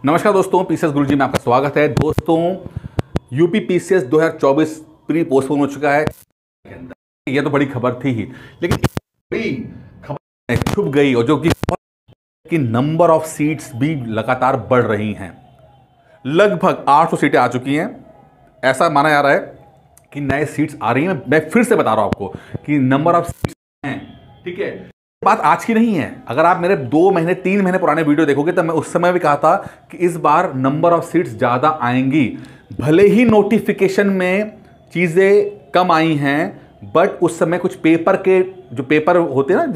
नमस्कार दोस्तों, पीसीएस गुरुजी में आपका स्वागत है। दोस्तों, यूपी पीसीएस 2024 प्री पोस्टपोन हो चुका है। यह तो बड़ी खबर थी ही, लेकिन बड़ी खबर छुप गई और जो कि नंबर ऑफ सीट्स भी लगातार बढ़ रही हैं। लगभग 800 सीटें आ चुकी हैं। ऐसा माना जा रहा है कि नए सीट्स आ रही हैं। मैं फिर से बता रहा हूं आपको कि नंबर ऑफ सीट्स हैं, ठीक है। बात आज की नहीं है। अगर आप मेरे 2 महीने 3 महीने पुराने वीडियो देखोगे तो मैं उस समय भी कहा था कि इस बार नंबर ऑफ सीट्स ज़्यादा आएंगी। भले ही नोटिफिकेशन में चीज़ें कम आई हैं, बट उस समय कुछ पेपर के जो पेपर होते हैं ना,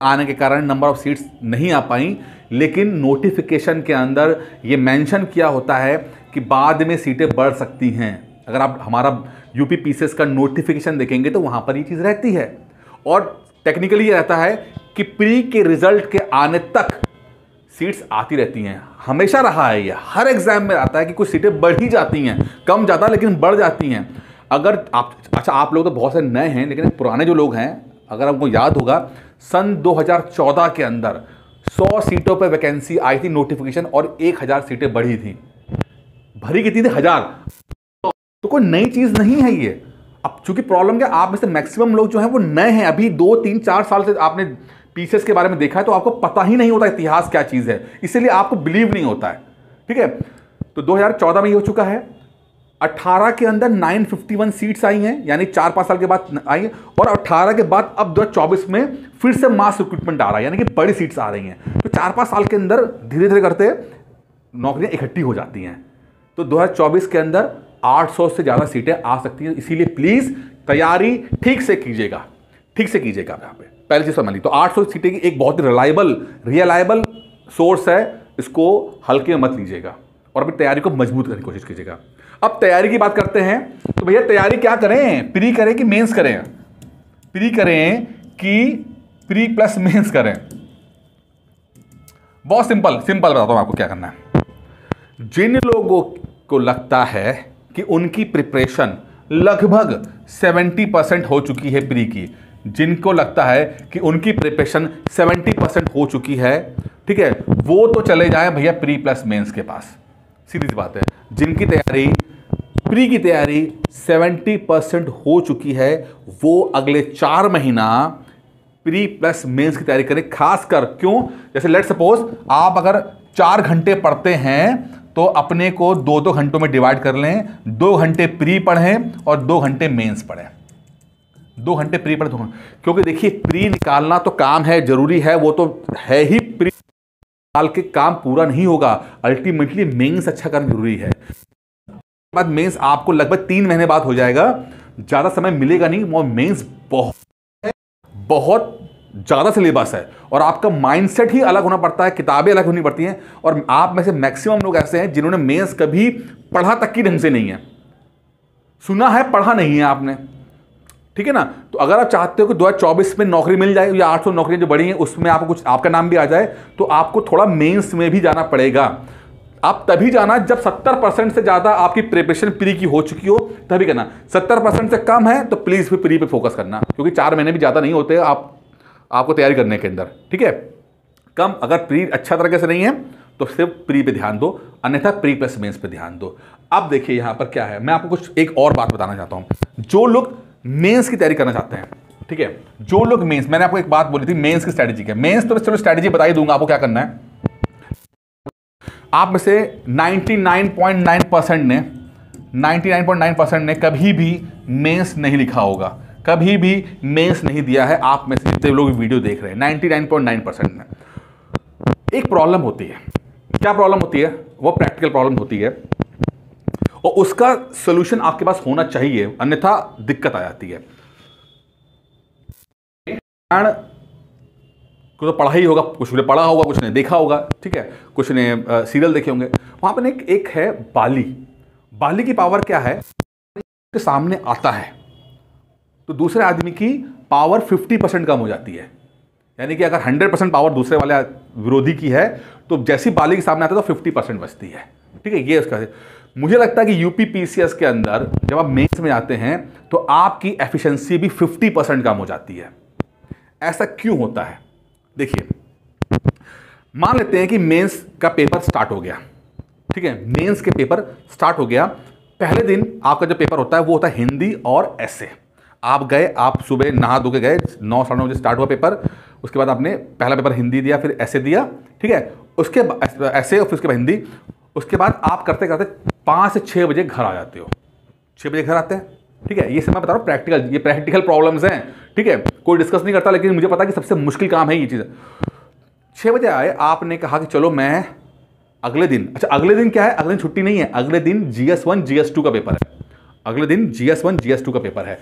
आने के कारण नंबर ऑफ सीट्स नहीं आ पाई। लेकिन नोटिफिकेशन के अंदर ये मेंशन किया होता है कि बाद में सीटें बढ़ सकती हैं। अगर आप हमारा यूपी पीसीएस का नोटिफिकेशन देखेंगे तो वहाँ पर ये चीज़ रहती है। और टेक्निकली ये रहता है कि प्री के रिजल्ट के आने तक सीट्स आती रहती हैं। हमेशा रहा है ये, हर एग्जाम में आता है कि कुछ सीटें बढ़ ही जाती हैं, कम ज़्यादा लेकिन बढ़ जाती हैं। अगर आप लोग तो बहुत से नए हैं, लेकिन पुराने जो लोग हैं, अगर आपको याद होगा, सन 2014 के अंदर 100 सीटों पर वैकेंसी आई थी नोटिफिकेशन और 1000 सीटें बढ़ी थी। भरी कितनी थी? 1000। तो कोई नई चीज़ नहीं है ये। अब चूंकि प्रॉब्लम क्या, आप में से मैक्सिमम लोग जो हैं वो नए हैं। अभी 2, 3, 4 साल से आपने पीसीएस के बारे में देखा है, तो आपको पता ही नहीं होता इतिहास क्या चीज़ है, इसीलिए आपको बिलीव नहीं होता है, ठीक है। तो 2014 में ये हो चुका है। 18 के अंदर 951 सीट्स आई हैं, यानी 4-5 साल के बाद आई हैं। और 18 के बाद अब 2024 में फिर से मास रिक्रूटमेंट आ रहा है, यानी कि बड़ी सीट्स आ रही हैं। तो 4-5 साल के अंदर धीरे धीरे करते नौकरियां इकट्ठी हो जाती हैं। तो 2024 के अंदर 800 से ज़्यादा सीटें आ सकती हैं। इसीलिए प्लीज़ तैयारी ठीक से कीजिएगा, ठीक से कीजिएगा। यहाँ पे पहली चीज़ समझ ली, तो 800 सीटें की एक बहुत ही रिलायबल सोर्स है। इसको हल्के में मत लीजिएगा और अपनी तैयारी को मजबूत करने की कोशिश कीजिएगा। अब तैयारी की बात करते हैं, तो भैया तैयारी क्या करें? प्री करें कि मेंस करें? प्री करें कि प्री प्लस मेंस करें? बहुत सिंपल बताता हूँ आपको क्या करना है। जिन लोगों को लगता है कि उनकी प्रिपरेशन लगभग 70% हो चुकी है प्री की, जिनको लगता है कि उनकी प्रिपरेशन 70% हो चुकी है, ठीक है, वो तो चले जाएं भैया प्री प्लस मेंस के पास। सीधी सी बात है। जिनकी तैयारी प्री की तैयारी 70% हो चुकी है, वो अगले 4 महीना प्री प्लस मेंस की तैयारी करें। खासकर क्यों? जैसे लेट सपोज आप अगर 4 घंटे पढ़ते हैं तो अपने को 2-2 घंटों में डिवाइड कर लें। 2 घंटे प्री पढ़ें और 2 घंटे मेंस पढ़ें। 2 घंटे प्री पढ़ें, क्योंकि देखिए प्री निकालना तो काम है, जरूरी है, वो तो है ही। प्री निकाल के काम पूरा नहीं होगा, अल्टीमेटली मेंस अच्छा करना जरूरी है। बाद मेंस आपको लगभग 3 महीने बाद हो जाएगा, ज़्यादा समय मिलेगा नहीं। और मेंस बहुत ज़्यादा सिलेबस है और आपका माइंडसेट ही अलग होना पड़ता है, किताबें अलग होनी पड़ती हैं। और आप में से मैक्सिमम लोग ऐसे हैं जिन्होंने मेंस कभी पढ़ा तक की ढंग से नहीं है, सुना है, पढ़ा नहीं है आपने, ठीक है ना। तो अगर आप चाहते हो कि 2024 में नौकरी मिल जाए या 800 नौकरियां जो बढ़ी हैं उसमें आपको कुछ आपका नाम भी आ जाए, तो आपको थोड़ा मेंस में भी जाना पड़ेगा। आप तभी जाना जब 70% से ज़्यादा आपकी प्रिपरेशन प्री की हो चुकी हो, तभी करना। 70% से कम है तो प्लीज़ फिर प्री पे फोकस करना, क्योंकि 4 महीने भी ज़्यादा नहीं होते आपको तैयारी करने के अंदर, ठीक है। कम अगर प्री अच्छा तरीके से नहीं है तो सिर्फ प्री पे ध्यान दो, अन्यथा प्री प्लस मेंस पे ध्यान दो। अब देखिए यहाँ पर क्या है, मैं आपको कुछ एक और बात बताना चाहता हूँ। जो लोग मेंस की तैयारी करना चाहते हैं, ठीक है, जो लोग मेंस, मैंने आपको एक बात बोली थी मेंस की स्ट्रैटेजी क्या। मेंस तो चलो स्ट्रैटेजी बता ही दूंगा आपको क्या करना है। आप में से 99.9% ने कभी भी मेंस नहीं लिखा होगा, कभी भी मेंस नहीं दिया है। आप में से जितने लोग वीडियो देख रहे हैं 99.9% में एक प्रॉब्लम होती है। क्या प्रॉब्लम होती है? वो प्रैक्टिकल प्रॉब्लम होती है और उसका सॉल्यूशन आपके पास होना चाहिए, अन्यथा दिक्कत आ जाती है। कुछ तो पढ़ा ही होगा, कुछ ने पढ़ा होगा, कुछ ने देखा होगा, ठीक है, कुछ ने सीरियल देखे होंगे। वहां पर एक है बाली की पावर क्या है के सामने आता है तो दूसरे आदमी की पावर 50% कम हो जाती है। यानी कि अगर 100% पावर दूसरे वाले विरोधी की है तो जैसी बाली के सामने आता है तो 50% बचती है, ठीक है। ये उसका मुझे लगता है कि यूपी पीसीएस के अंदर जब आप मेंस में आते हैं तो आपकी एफिशिएंसी भी 50% कम हो जाती है। ऐसा क्यों होता है? देखिए, मान लेते हैं कि मेंस का पेपर स्टार्ट हो गया, ठीक है, मेंस के पेपर स्टार्ट हो गया। पहले दिन आपका जो पेपर होता है वो होता है हिंदी और ऐसे। आप गए, आप सुबह नहा धो के गए, 9 साढ़े 9 बजे स्टार्ट हुआ पेपर। उसके बाद आपने पहला पेपर हिंदी दिया, फिर ऐसे दिया, ठीक है, उसके ऐसे और फिर उसके बाद हिंदी। उसके बाद आप करते करते 5 से 6 बजे घर आ जाते हो। 6 बजे घर आते हैं, ठीक है। ये सब मैं बता रहा हूँ प्रैक्टिकल, ये प्रैक्टिकल प्रॉब्लम्स हैं, ठीक है, कोई डिस्कस नहीं करता, लेकिन मुझे पता है कि सबसे मुश्किल काम है ये चीज़। 6 बजे आए, आपने कहा कि चलो मैं अगले दिन, अच्छा अगले दिन क्या है, अगले दिन छुट्टी नहीं है, अगले दिन GS1 GS2 का पेपर है, अगले दिन GS1 GS2 का पेपर है।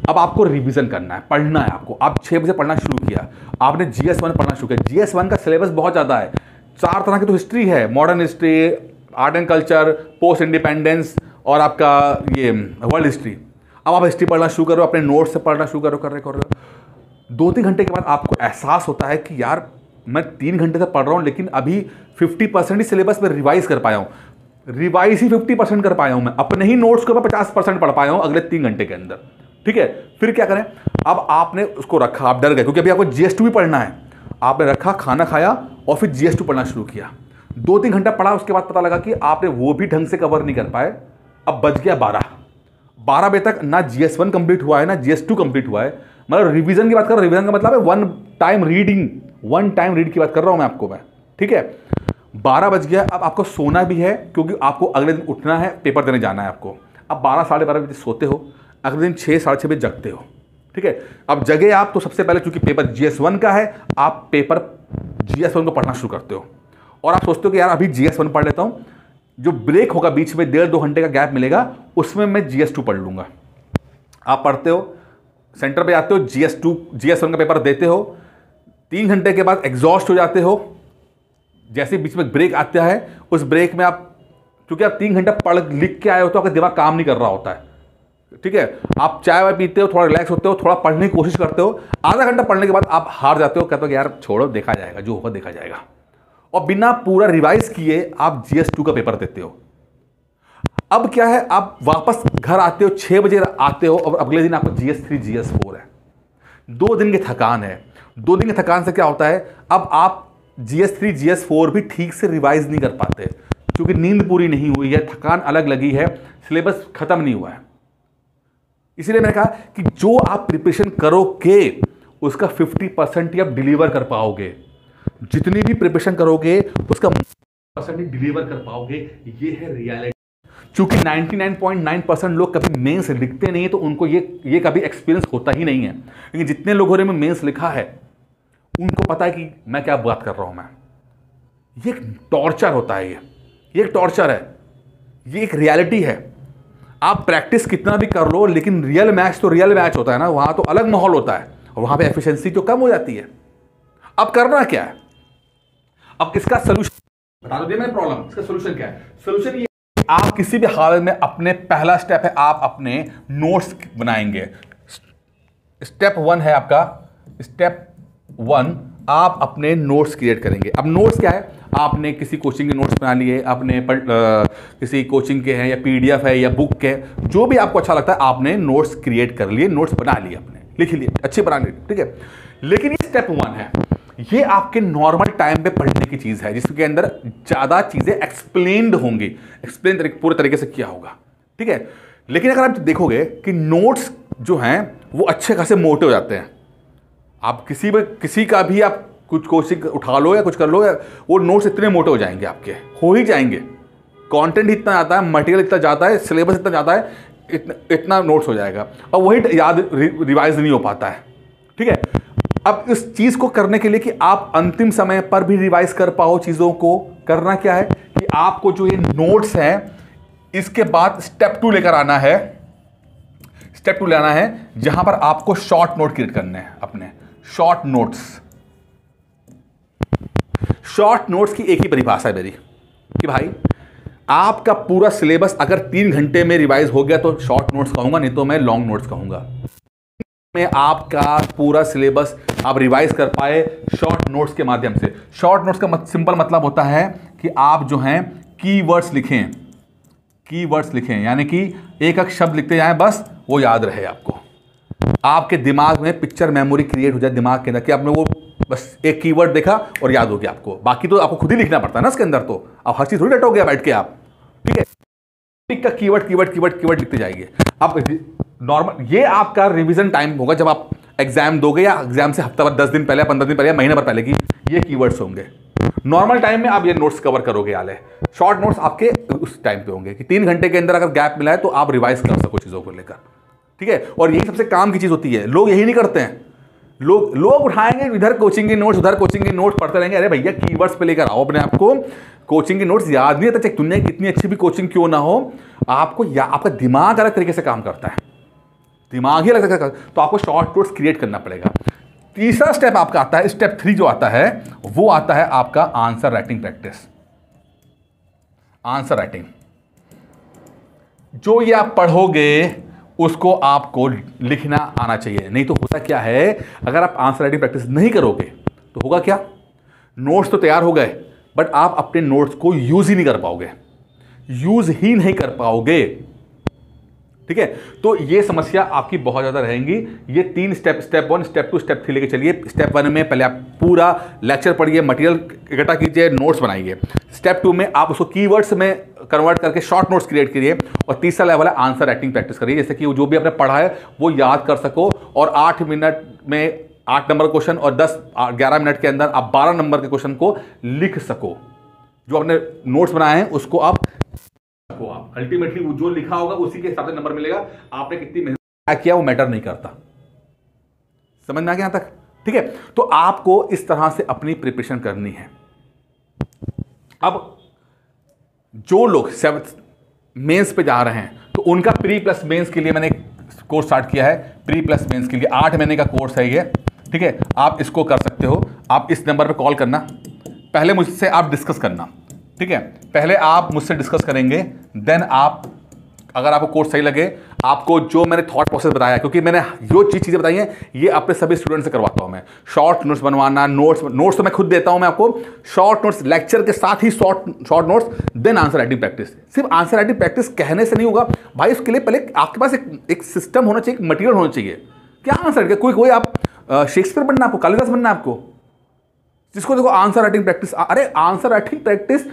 अब आपको रिवीजन करना है, पढ़ना है आपको। आप 6 बजे पढ़ना शुरू किया, आपने GS1 पढ़ना शुरू किया। GS1 का सिलेबस बहुत ज़्यादा है, 4 तरह की तो हिस्ट्री है, modern history, art and culture, post independence और आपका ये वर्ल्ड हिस्ट्री। अब आप हिस्ट्री पढ़ना शुरू करो, अपने नोट्स से पढ़ना शुरू करो, कर रहे 2-3 घंटे के बाद आपको एहसास होता है कि यार मैं 3 घंटे से पढ़ रहा हूँ, लेकिन अभी 50% ही सिलेबस में रिवाइज कर पाया हूँ, रिवाइज ही 50% कर पाया हूँ मैं, अपने ही नोट्स को मैं 50% पढ़ पाया हूँ अगले 3 घंटे के अंदर, ठीक है। फिर क्या करें, अब आपने उसको रखा, आप डर गए क्योंकि अभी आपको GS2 भी पढ़ना है। आपने रखा, खाना खाया और फिर GS2 पढ़ना शुरू किया। 2-3 घंटा पढ़ा, उसके बाद पता लगा कि आपने वो भी ढंग से कवर नहीं कर पाए। अब बज गया 12 बजे तक ना GS1 कंप्लीट हुआ है ना GS2 कंप्लीट हुआ है। मतलब रिवीजन की बात कर रहा हूँ, रिवीजन का मतलब है वन टाइम रीड की बात कर रहा हूँ मैं आपको, मैं, ठीक है। 12 बज गया, अब आपको सोना भी है क्योंकि आपको अगले दिन उठना है, पेपर देने जाना है आपको। अब 12 साढ़े 12 बजे सोते हो, अगले दिन 6 साढ़े 6 बजे जगते हो, ठीक है। अब जगे आप तो सबसे पहले चूंकि पेपर GS1 का है, आप पेपर GS1 को पढ़ना शुरू करते हो और आप सोचते हो कि यार अभी GS1 पढ़ लेता हूँ, जो ब्रेक होगा बीच में 1.5-2 घंटे का गैप मिलेगा, उसमें मैं GS2 पढ़ लूँगा। आप पढ़ते हो, सेंटर पे आते हो, GS1 का पेपर देते हो, 3 घंटे के बाद एग्जॉस्ट हो जाते हो। जैसे बीच में ब्रेक आता है, उस ब्रेक में आप, क्योंकि आप 3 घंटा पढ़ लिख के आए हो तो आपका दिमाग काम नहीं कर रहा होता है, ठीक है। आप चाय वाय पीते हो, थोड़ा रिलैक्स होते हो, थोड़ा पढ़ने की कोशिश करते हो, आधा घंटा पढ़ने के बाद आप हार जाते हो, कहते हो कि यार छोड़ो, देखा जाएगा, जो होगा देखा जाएगा, और बिना पूरा रिवाइज किए आप GS2 का पेपर देते हो। अब क्या है, आप वापस घर आते हो, 6 बजे आते हो और अगले दिन आपको GS3 GS4 है। 2 दिन की थकान है। 2 दिन की थकान से क्या होता है, अब आप GS3 GS4 भी ठीक से रिवाइज नहीं कर पाते क्योंकि नींद पूरी नहीं हुई है, थकान अलग लगी है, सिलेबस खत्म नहीं हुआ है। इसलिए मैंने कहा कि जो आप प्रिपरेशन करोगे उसका 50% ही आप डिलीवर कर पाओगे। जितनी भी प्रिपरेशन करोगे उसका % ही डिलीवर कर पाओगे। ये है रियलिटी। चूंकि 99.9% लोग कभी मेंस लिखते नहीं है तो उनको ये कभी एक्सपीरियंस होता ही नहीं है, लेकिन जितने लोगों ने मेंस लिखा है उनको पता है कि मैं क्या बात कर रहा हूं मैं। ये एक टॉर्चर होता है, ये एक टॉर्चर है, ये एक रियलिटी है। आप प्रैक्टिस कितना भी कर लो, लेकिन रियल मैच तो रियल मैच होता है ना, वहां तो अलग माहौल होता है और वहां पे एफिशिएंसी तो कम हो जाती है। अब करना क्या है, अब इसका सोल्यूशन बता दो दिया मैंने, प्रॉब्लम, इसका सोल्यूशन क्या है। सोल्यूशन ये, आप किसी भी हालत में अपने, पहला स्टेप है आप अपने नोट्स बनाएंगे। स्टेप 1 है आपका, स्टेप 1 आप अपने नोट्स क्रिएट करेंगे। अब नोट्स क्या है, आपने किसी कोचिंग के नोट्स बना लिए, आपने किसी कोचिंग के हैं या PDF है या बुक के, जो भी आपको अच्छा लगता है आपने नोट्स क्रिएट कर लिए, नोट्स बना लिए, अपने लिख लिए, अच्छे बना लिए, ठीक है। लेकिन ये स्टेप 1 है, ये आपके नॉर्मल टाइम पे पढ़ने की चीज है जिसके अंदर ज्यादा चीजें एक्सप्लेन्ड होंगी, एक्सप्लेन पूरे तरीके से किया होगा, ठीक है। लेकिन अगर आप देखोगे कि नोट्स जो हैं वो अच्छे खासे मोटे हो जाते हैं। आप किसी का भी आप कुछ कोचिंग उठा लो या कुछ कर लो, वो नोट्स इतने मोटे हो जाएंगे, आपके हो ही जाएंगे। कंटेंट इतना ज़्यादा है, मटेरियल इतना ज़्यादा है, सिलेबस इतना ज़्यादा है, इतना नोट्स हो जाएगा और वही याद रिवाइज नहीं हो पाता है, ठीक है। अब इस चीज़ को करने के लिए कि आप अंतिम समय पर भी रिवाइज कर पाओ चीज़ों को, करना क्या है कि आपको जो ये नोट्स हैं इसके बाद स्टेप 2 लेकर आना है। स्टेप 2 लेना है जहां पर आपको शॉर्ट नोट क्रिएट करने हैं, अपने शॉर्ट नोट्स। शॉर्ट नोट्स की एक ही परिभाषा है मेरी कि भाई आपका पूरा सिलेबस अगर 3 घंटे में रिवाइज हो गया तो शॉर्ट नोट्स कहूंगा, नहीं तो मैं लॉन्ग नोट्स कहूंगा। में आपका पूरा सिलेबस आप रिवाइज कर पाए शॉर्ट नोट्स के माध्यम से। शॉर्ट नोट्स का सिंपल मतलब होता है कि आप जो हैं कीवर्ड्स लिखें, कीवर्ड्स लिखें, यानी कि एक एक शब्द लिखते जाएं, बस वो याद रहे आपको, आपके दिमाग में पिक्चर मेमोरी क्रिएट हो जाए दिमाग के अंदर कि आपने वो बस एक कीवर्ड देखा और याद हो गया आपको, बाकी तो आपको खुद ही लिखना पड़ता है ना इसके अंदर, तो आप हर चीज थोड़ी रटोगे बैठ के आप, ठीक है। का कीवर्ड कीवर्ड कीवर्ड कीवर्ड लिखते जाइए आप। नॉर्मल ये आपका रिवीजन टाइम होगा जब आप एग्जाम दोगे, या एग्जाम से हफ्ता भर, 10 दिन पहले, 15 दिन पहले, या महीने भर पहले की ये कीवर्ड्स होंगे। नॉर्मल टाइम में आप ये नोट्स कवर करोगे आले, शॉर्ट नोट्स आपके उस टाइम पे होंगे कि 3 घंटे के अंदर अगर गैप मिला है तो आप रिवाइज कर सको चीज़ों को लेकर, ठीक है। और यही सबसे काम की चीज़ होती है, लोग यही नहीं करते हैं। लोग उठाएंगे इधर कोचिंग की नोट्स, उधर कोचिंग की नोट्स पढ़ते रहेंगे। अरे भैया कीवर्ड्स पे लेकर आओ अपने आप को। कोचिंग की नोट्स याद नहीं आता, चाहे दुनिया की कितनी अच्छी भी कोचिंग क्यों ना हो, आपको आपका दिमाग अलग तरीके से काम करता है, दिमाग ही अलग तरीके से, तो आपको शॉर्ट नोट्स क्रिएट करना पड़ेगा। तीसरा स्टेप आपका आता है, स्टेप 3 जो आता है वो आता है आपका answer writing practice. Answer writing जो ये आप पढ़ोगे उसको आपको लिखना आना चाहिए। नहीं तो होता क्या है, अगर आप आंसर राइटिंग प्रैक्टिस नहीं करोगे तो होगा क्या, नोट्स तो तैयार हो गए बट आप अपने नोट्स को यूज ही नहीं कर पाओगे, यूज ही नहीं कर पाओगे, ठीक है। तो ये समस्या आपकी बहुत ज़्यादा रहेंगी। ये 3 स्टेप, स्टेप 1, स्टेप 2, स्टेप 3 लेके चलिए। स्टेप 1 में पहले आप पूरा लेक्चर पढ़िए, मटेरियल इकट्ठा कीजिए, नोट्स बनाइए। स्टेप 2 में आप उसको कीवर्ड्स में कन्वर्ट करके शॉर्ट नोट्स क्रिएट करिए। और तीसरा लेवल है आंसर राइटिंग प्रैक्टिस करिए, जैसे कि जो भी आपने पढ़ा है वो याद कर सको, और 8 मिनट में 8 नंबर क्वेश्चन और 11 मिनट के अंदर आप 12 नंबर के क्वेश्चन को लिख सको। जो आपने नोट्स बनाए हैं उसको आप अल्टीमेटली जो लिखा होगा उसी के हिसाब से नंबर मिलेगा। आपने कितनी मेहनत किया वो मैटर नहीं करता। समझ में आ गया यहां तक, ठीक है। तो आपको इस तरह से अपनी प्रिपरेशन करनी है। अब जो लोग 7th मेंस पे जा रहे हैं तो उनका प्री प्लस मेंस के लिए मैंने कोर्स स्टार्ट किया है। प्री प्लस मेंस के लिए 8 महीने का कोर्स है ये, ठीक है। आप इसको कर सकते हो। आप इस नंबर पे कॉल करना, पहले मुझसे आप डिस्कस करना, ठीक है। पहले आप मुझसे डिस्कस करेंगे, देन आप, अगर आपको कोर्स सही लगे, आपको जो मैंने थॉट प्रोसेस बताया, क्योंकि मैंने जो चीज़ें बताई हैं ये अपने सभी स्टूडेंट से करवाता हूं मैं। शॉर्ट नोट्स बनवाना, नोट्स तो मैं खुद देता हूं मैं आपको, शॉर्ट नोट्स लेक्चर के साथ ही short notes, then answer writing practice. सिर्फ आंसर राइटिंग प्रैक्टिस कहने से नहीं होगा भाई, उसके लिए पहले आपके पास एक सिस्टम होना चाहिए, एक मटीरियल होना चाहिए। क्या आंसर, कोई आप शेक्सपियर बनना, आपको कालिदास बनना आपको, जिसको देखो आंसर राइटिंग प्रैक्टिस। अरे आंसर राइटिंग प्रैक्टिस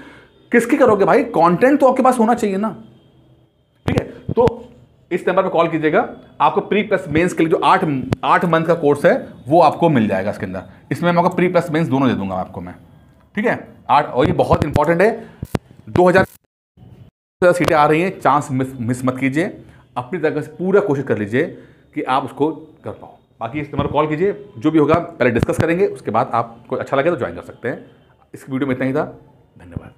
किसकी करोगे भाई, कंटेंट तो आपके पास होना चाहिए ना, ठीक है। तो इस नंबर पे कॉल कीजिएगा, आपको प्री प्लस मेंस के लिए जो 8 मंथ का कोर्स है वो आपको मिल जाएगा इसके अंदर। इसमें मैं आपको प्री प्लस मेंस दोनों दे दूंगा आपको मैं, ठीक है। 8, और ये बहुत इंपॉर्टेंट है, 2000 सीटें आ रही हैं, चांस मिस मत कीजिए। अपनी तरह से पूरा कोशिश कर लीजिए कि आप उसको कर पाओ। बाकी इस नंबर पर कॉल कीजिए, जो भी होगा पहले डिस्कस करेंगे, उसके बाद आपको अच्छा लगे तो ज्वाइन कर सकते हैं। इस वीडियो में इतना ही था, धन्यवाद।